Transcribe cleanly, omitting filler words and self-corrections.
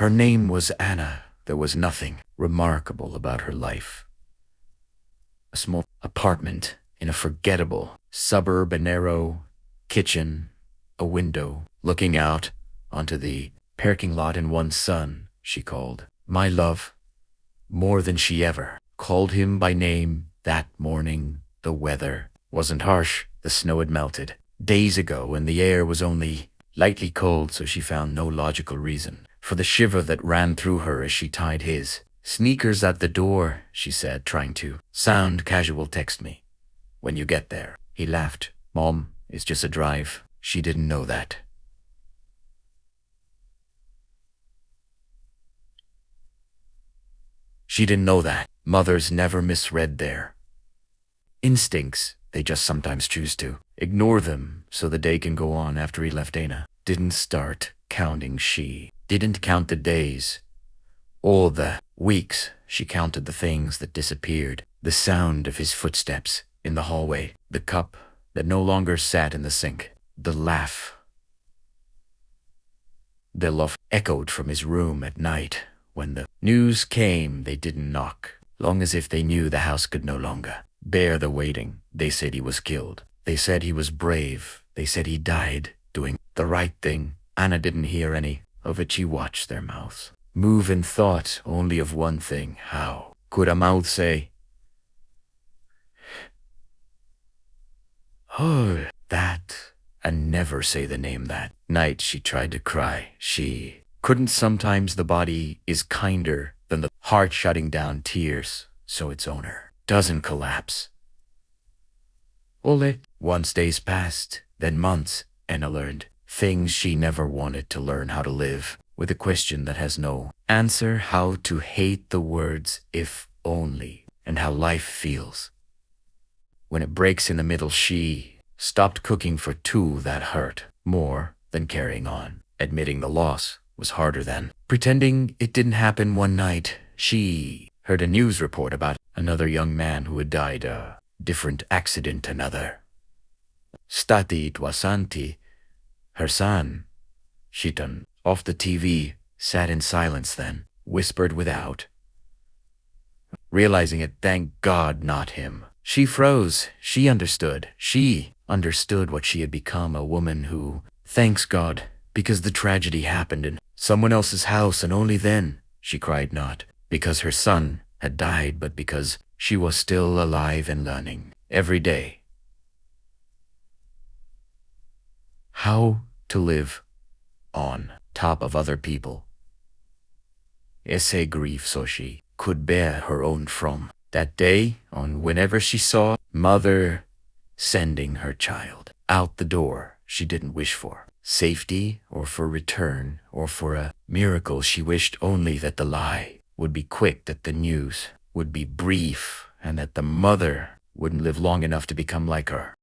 Her name was Anna. There was nothing remarkable about her life. A small apartment in a forgettable suburb, a narrow kitchen, a window looking out onto the parking lot, and one son she called my love, more than she ever called him by name that morning. The weather wasn't harsh. The snow had melted days ago, and the air was only lightly cold, so she found no logical reason for the shiver that ran through her as she tied his sneakers at the door. She said, trying to sound casual, "Text me when you get there." He laughed. "Mom, it's just a drive." She didn't know that. She didn't know that. Mothers never misread their instincts. They just sometimes choose to ignore them so the day can go on. After he left, Anna didn't start counting. She didn't count the days or the weeks. She counted the things that disappeared. The sound of his footsteps in the hallway, the cup that no longer sat in the sink, the laugh the love echoed from his room at night. When the news came, they didn't knock, long as if they knew the house could no longer bear the waiting. They said he was killed. They said he was brave. They said he died doing the right thing. Anna didn't hear any of it. She watched their mouths move and thought only of one thing. How could a mouth say, "Oh, that," and never say the name that night? She tried to cry. She couldn't. Sometimes the body is kinder than the heart, shutting down tears so its owner doesn't collapse. Ole. Once days passed, then months. Anna learned things she never wanted to learn: how to live with a question that has no answer, how to hate the words "if only," and how life feels when it breaks in the middle. She stopped cooking for two. That hurt more than carrying on. Admitting the loss was harder than pretending it didn't happen. One night, she heard a news report about another young man who had died. A different accident. Another Stati. It was Santi, her son. She turned off the TV, sat in silence, then whispered without realizing it, "Thank God, not him." She froze. She understood. She understood what she had become, a woman who thanks God because the tragedy happened in someone else's house, and only then. She cried, not because her son had died, but because she was still alive and learning every day how to live on top of other people. Esse grief, so she could bear her own. From that day on, whenever she saw mother sending her child out the door, she didn't wish for safety or for return or for a miracle. She wished only that the lie would be quick, that the news would be brief, and that the mother wouldn't live long enough to become like her.